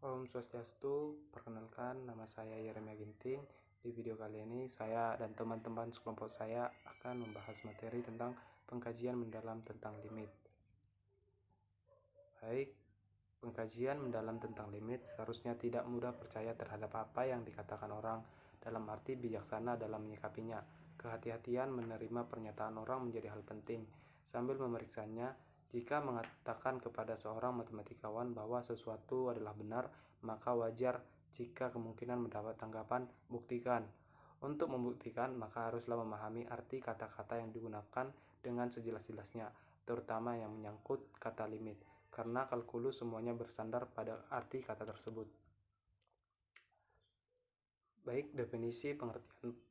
Om Swastiastu, perkenalkan nama saya Yeremia Ginting. Di video kali ini saya dan teman-teman sekelompok saya akan membahas materi tentang pengkajian mendalam tentang limit. Baik, pengkajian mendalam tentang limit seharusnya tidak mudah percaya terhadap apa yang dikatakan orang, dalam arti bijaksana dalam menyikapinya. Kehati-hatian menerima pernyataan orang menjadi hal penting, sambil memeriksanya. Jika mengatakan kepada seorang matematikawan bahwa sesuatu adalah benar, maka wajar jika kemungkinan mendapat tanggapan "buktikan". Untuk membuktikan, maka haruslah memahami arti kata-kata yang digunakan dengan sejelas-jelasnya, terutama yang menyangkut kata limit, karena kalkulus semuanya bersandar pada arti kata tersebut. Baik, definisi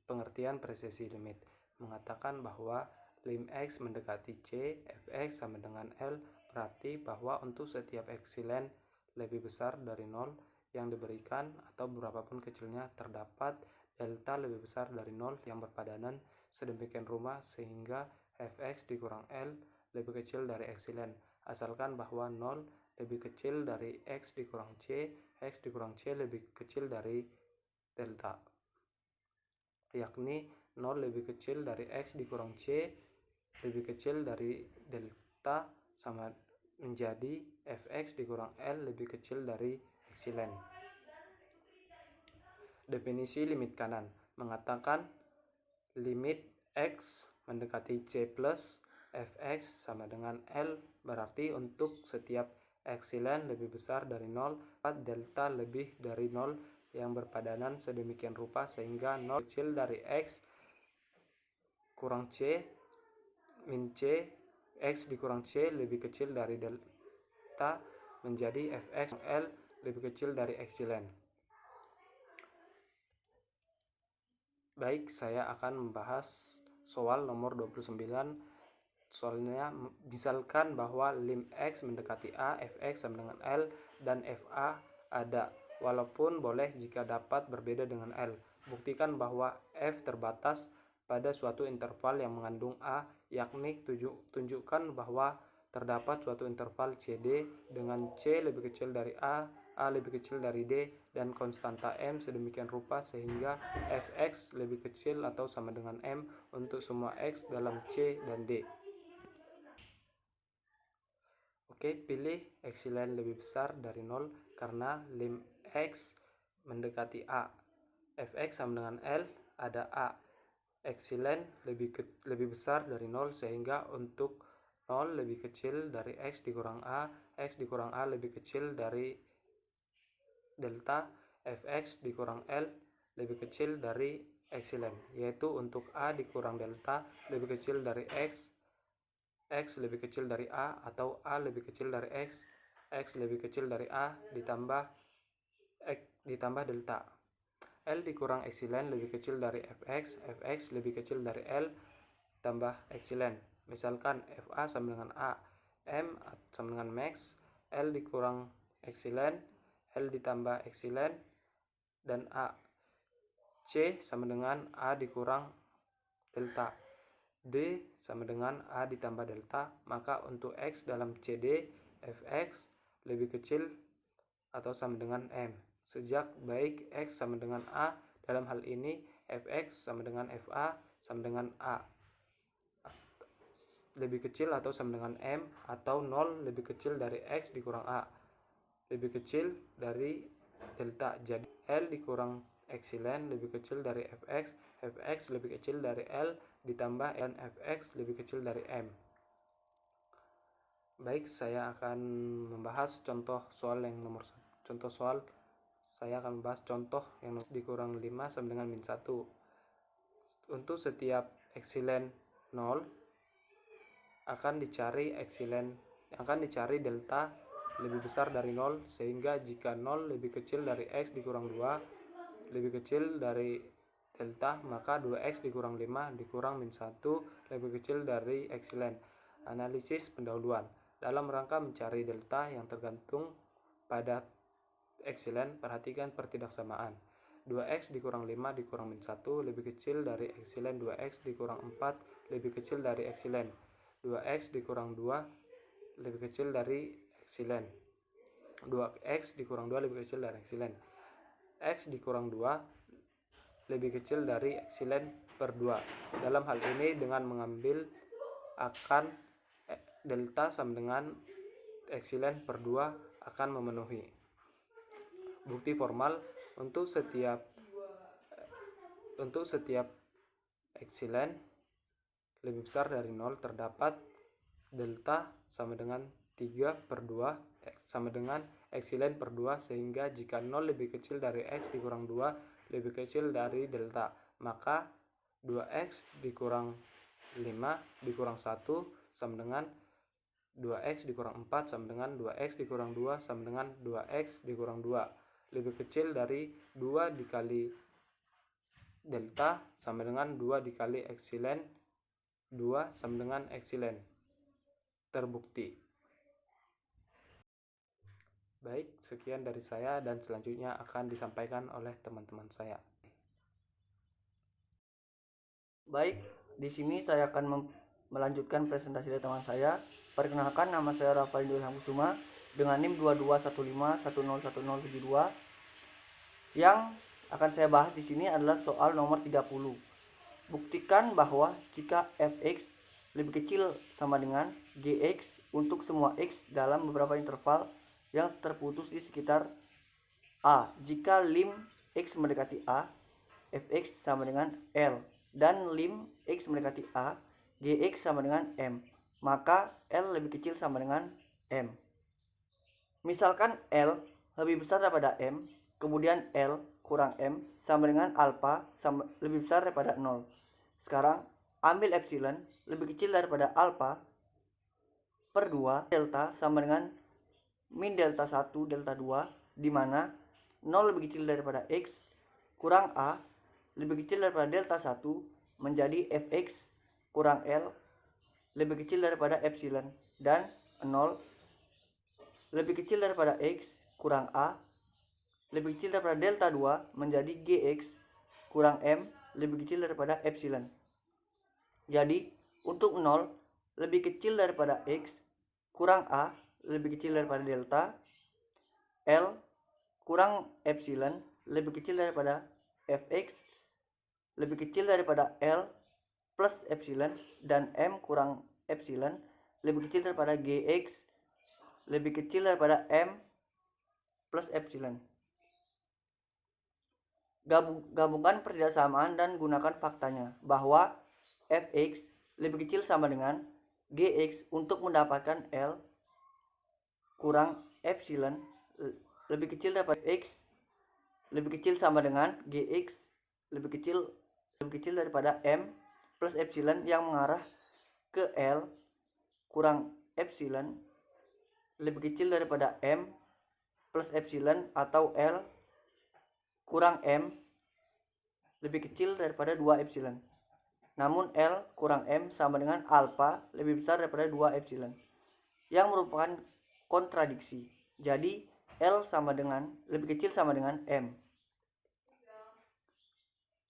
pengertian presesi limit mengatakan bahwa lim x mendekati c, fx sama dengan L, berarti bahwa untuk setiap epsilon lebih besar dari 0 yang diberikan atau berapapun kecilnya, terdapat delta lebih besar dari 0 yang berpadanan sedemikian rupa sehingga fx dikurang L lebih kecil dari epsilon, asalkan bahwa 0 lebih kecil dari x dikurang c, x dikurang c lebih kecil dari delta, yakni 0 lebih kecil dari x dikurang c lebih kecil dari delta sama menjadi fx dikurang L lebih kecil dari epsilon. Definisi limit kanan mengatakan limit x mendekati c plus fx sama dengan L, berarti untuk setiap epsilon lebih besar dari 0, delta lebih dari 0 yang berpadanan sedemikian rupa sehingga 0 kecil dari x kurang c min c, x dikurang c lebih kecil dari delta menjadi fx L lebih kecil dari epsilon. Baik, saya akan membahas soal nomor 29. Soalnya, misalkan bahwa lim x mendekati a, fx sama dengan L, dan fa ada, walaupun boleh jika dapat berbeda dengan L. Buktikan bahwa f terbatas pada suatu interval yang mengandung a, yakni tunjukkan bahwa terdapat suatu interval CD dengan C lebih kecil dari A lebih kecil dari D, dan konstanta M sedemikian rupa sehingga fx lebih kecil atau sama dengan M untuk semua x dalam C dan D. Oke, pilih epsilon lebih besar dari 0 karena lim x mendekati A. Fx sama dengan L, ada A. Epsilon lebih besar dari 0 sehingga untuk 0 lebih kecil dari x dikurang A lebih kecil dari delta, fx dikurang L lebih kecil dari epsilon, yaitu untuk A dikurang delta lebih kecil dari x lebih kecil dari A, atau A lebih kecil dari x lebih kecil dari A ditambah delta. L dikurang epsilon lebih kecil dari fx lebih kecil dari L tambah epsilon. Misalkan fa sama dengan A, M sama dengan max, L dikurang epsilon, L ditambah epsilon, dan A. C sama dengan A dikurang delta. D sama dengan A ditambah delta, maka untuk X dalam CD, Fx lebih kecil atau sama dengan M. Sejak baik X sama dengan A, dalam hal ini Fx sama dengan Fa sama dengan A lebih kecil atau sama dengan M, atau 0 lebih kecil dari X dikurang A lebih kecil dari delta. Jadi L dikurang epsilon lebih kecil dari fx lebih kecil dari L ditambah dan fx lebih kecil dari M. Baik, saya akan membahas contoh soal yang nomor 1. Saya akan membahas contoh yang dikurang 5 sama dengan min 1. Untuk setiap epsilon 0 akan dicari delta lebih besar dari 0, sehingga jika 0 lebih kecil dari x dikurang 2 lebih kecil dari delta, maka 2x dikurang 5 dikurang min 1 lebih kecil dari epsilon. Analisis pendahuluan. Dalam rangka mencari delta yang tergantung pada epsilon, perhatikan pertidaksamaan. 2x dikurang 5 dikurang min 1 lebih kecil dari epsilon 2x dikurang 4 lebih kecil dari epsilon. 2x dikurang 2 lebih kecil dari epsilon. 2x dikurang 2 lebih kecil dari epsilon. X dikurang 2 lebih kecil dari epsilon per 2. Dalam hal ini dengan mengambil akan delta sama dengan epsilon per 2 akan memenuhi. Bukti formal untuk setiap epsilon lebih besar dari 0 terdapat delta sama dengan 3 per 2 sama dengan epsilon per 2, sehingga jika 0 lebih kecil dari x dikurang 2 lebih kecil dari delta, maka 2x dikurang 5 dikurang 1 sama dengan 2x dikurang 4 sama dengan 2x dikurang 2 sama dengan 2x dikurang 2 lebih kecil dari 2 dikali delta sama dengan 2 dikali epsilon 2 sama dengan epsilon. Terbukti. Baik, sekian dari saya dan selanjutnya akan disampaikan oleh teman-teman saya. Baik, di sini saya akan melanjutkan presentasi dari teman saya. Perkenalkan, nama saya Rafael Indra Kusuma dengan NIM 2215101072. Yang akan saya bahas di sini adalah soal nomor 30. Buktikan bahwa jika fx lebih kecil sama dengan gx untuk semua x dalam beberapa interval yang terputus di sekitar A. Jika lim x mendekati A, fx sama dengan L, dan lim x mendekati A, gx sama dengan M, maka L lebih kecil sama dengan M. Misalkan L lebih besar daripada M, kemudian L kurang M sama dengan alpha lebih besar daripada 0. Sekarang ambil epsilon lebih kecil daripada alpha per 2, delta sama dengan min delta 1 delta 2, di mana 0 lebih kecil daripada x kurang A lebih kecil daripada delta 1 menjadi fx kurang L lebih kecil daripada epsilon, dan 0 lebih kecil daripada x kurang A lebih kecil daripada delta 2 menjadi gx kurang M lebih kecil daripada epsilon. Jadi untuk 0 lebih kecil daripada x kurang A lebih kecil daripada delta, L kurang epsilon lebih kecil daripada fx lebih kecil daripada L plus epsilon, dan M kurang epsilon lebih kecil daripada gx lebih kecil daripada M plus epsilon. Gabungkan persamaan dan gunakan faktanya bahwa fx lebih kecil sama dengan gx untuk mendapatkan L kurang epsilon lebih kecil daripada x lebih kecil sama dengan gx lebih kecil daripada M plus epsilon yang mengarah ke L kurang epsilon lebih kecil daripada M plus epsilon, atau L kurang M lebih kecil daripada 2 epsilon. Namun L kurang M sama dengan alpha lebih besar daripada 2 epsilon, yang merupakan kontradiksi. Jadi L sama dengan lebih kecil sama dengan M.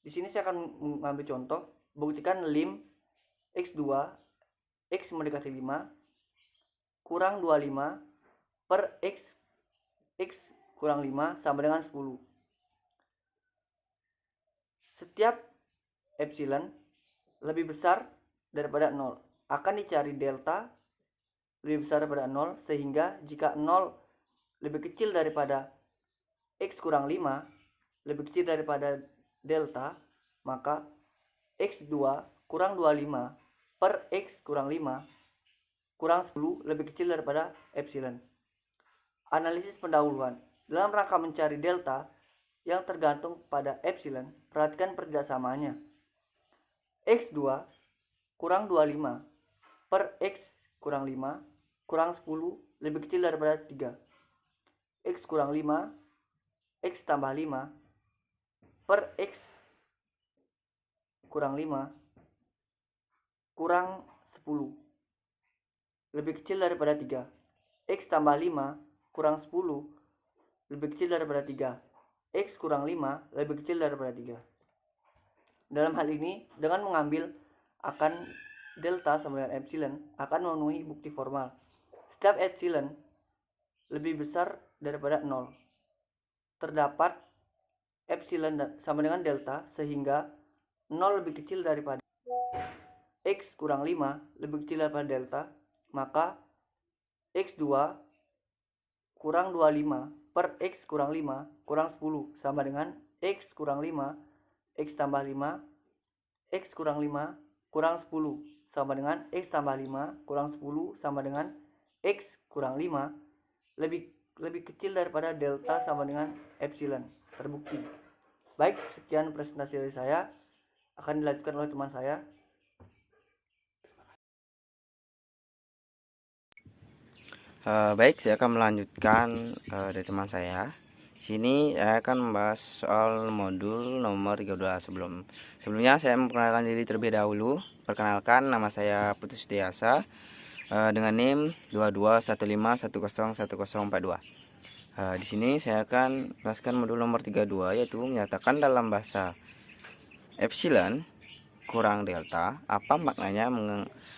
Di sini saya akan mengambil contoh. Buktikan lim x2 x mendekati 5 kurang 25 per x kurang 5 sama dengan 10. Setiap epsilon lebih besar daripada 0 akan dicari delta lebih besar daripada 0, sehingga jika 0 lebih kecil daripada x kurang 5 lebih kecil daripada delta, maka x2 kurang 25 per x kurang 5 kurang 10 lebih kecil daripada epsilon. Analisis pendahuluan. Dalam rangka mencari delta yang tergantung pada epsilon, perhatikan perbedaannya. X2 kurang 25 per X kurang 5 kurang 10 lebih kecil daripada 3. X kurang 5 X tambah 5 per X kurang 5 kurang 10 lebih kecil daripada 3. X tambah 5 kurang 10 lebih kecil daripada 3. X kurang 5 lebih kecil daripada 3. Dalam hal ini, dengan mengambil akan delta sama dengan epsilon akan memenuhi bukti formal. Setiap epsilon lebih besar daripada 0. Terdapat epsilon sama dengan delta sehingga 0 lebih kecil daripada X kurang 5 lebih kecil daripada delta, maka X2 kurang 25 per X kurang 5 kurang 10 sama dengan X kurang 5 X tambah 5 X kurang 5 kurang 10 sama dengan X tambah 5 kurang 10 sama dengan X kurang 5 lebih kecil daripada delta sama dengan epsilon. Terbukti. Baik, sekian presentasi dari saya. Akan dilanjutkan oleh teman saya. Baik, saya akan melanjutkan dari teman saya. Sini saya akan membahas soal modul nomor 32. Sebelumnya saya memperkenalkan diri terlebih dahulu. Perkenalkan, nama saya Putu Setiasa dengan NIM 2215101042. Di sini saya akan menjelaskan modul nomor 32, yaitu menyatakan dalam bahasa epsilon kurang delta, apa maknanya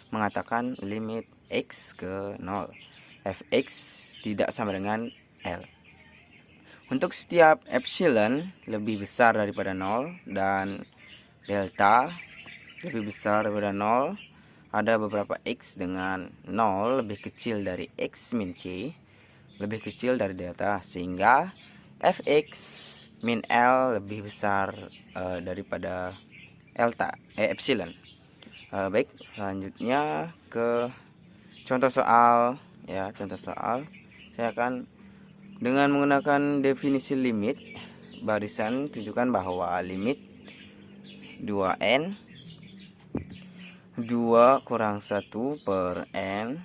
mengatakan limit X ke 0, Fx tidak sama dengan L. Untuk setiap epsilon lebih besar daripada 0 dan delta lebih besar daripada 0, ada beberapa X dengan 0 lebih kecil dari X min K lebih kecil dari delta, sehingga Fx min L lebih besar daripada epsilon. Baik, selanjutnya ke contoh soal ya. Contoh soal, saya akan dengan menggunakan definisi limit barisan tunjukkan bahwa limit 2n 2 kurang 1 per n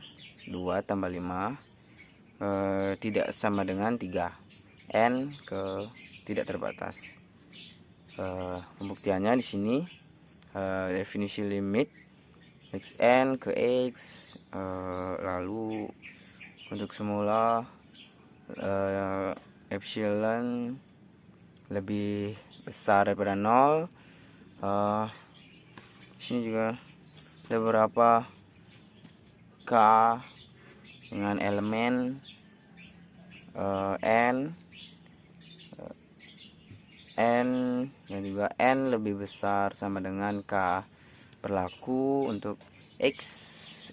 2 tambah 5 tidak sama dengan 3, n ke tidak terbatas. Pembuktiannya di sini definisi limit xn ke x, lalu untuk semula epsilon lebih besar daripada 0. Di sini juga ada beberapa k dengan elemen n dan juga n lebih besar sama dengan k, berlaku untuk x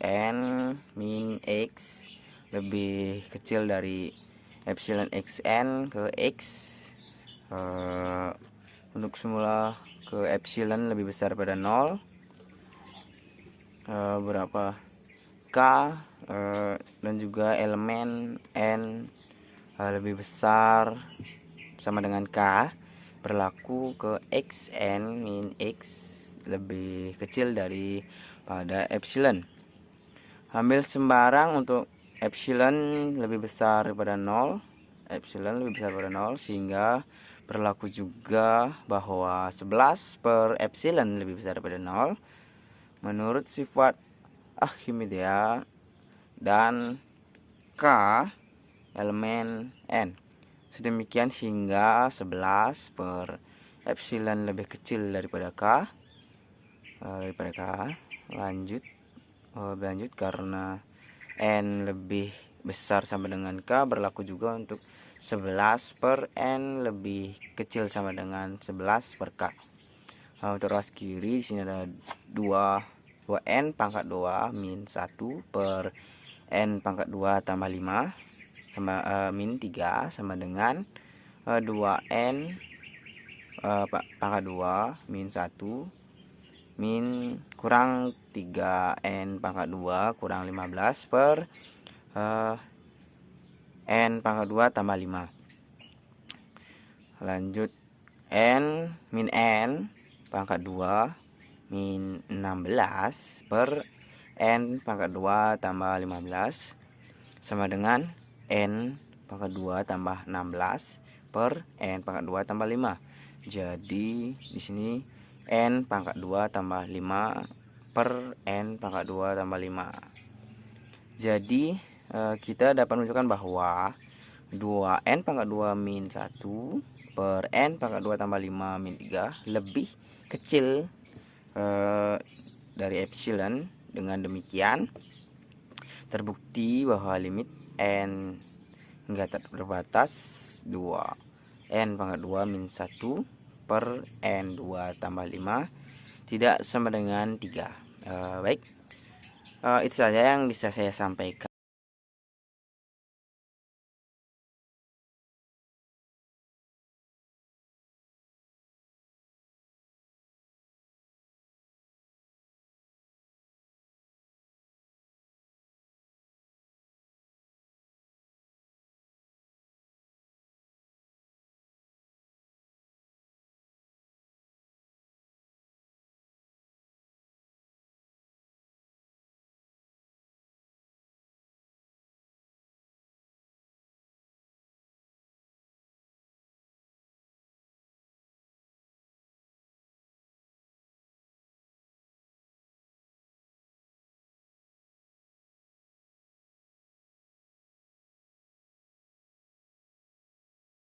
n min x lebih kecil dari epsilon xn ke x. Untuk semula ke epsilon lebih besar pada 0, berapa k dan juga elemen n lebih besar sama dengan k, berlaku ke xn min x lebih kecil dari pada epsilon. Ambil sembarang untuk epsilon lebih besar daripada 0, sehingga berlaku juga bahwa 11 per epsilon lebih besar daripada 0 menurut sifat Archimedes dan k elemen n. Sedemikian hingga 11 per epsilon lebih kecil daripada k. Lanjut karena n lebih besar sama dengan k, berlaku juga untuk 11 per n lebih kecil sama dengan 11 per k. Untuk ruas kiri di sini ada 2n pangkat 2 min 1 per n pangkat 2 tambah 5 sama min 3 sama dengan 2n pangkat 2 min 1 min kurang 3n pangkat 2 kurang 15 per n pangkat 2 tambah 5. Lanjut n min n pangkat 2 min 16 per n pangkat 2 tambah 15 sama dengan n pangkat 2 tambah 16 per n pangkat 2 tambah 5. Jadi di sini n pangkat 2 tambah 5 per n pangkat 2 tambah 5. Jadi kita dapat menunjukkan bahwa 2n pangkat 2 min 1 per n pangkat 2 tambah 5 min 3 lebih kecil dari epsilon. Dengan demikian terbukti bahwa limit n hingga tak terbatas 2. N pangkat 2 min 1 per N2 tambah 5 tidak sama dengan 3. Baik, itu saja yang bisa saya sampaikan.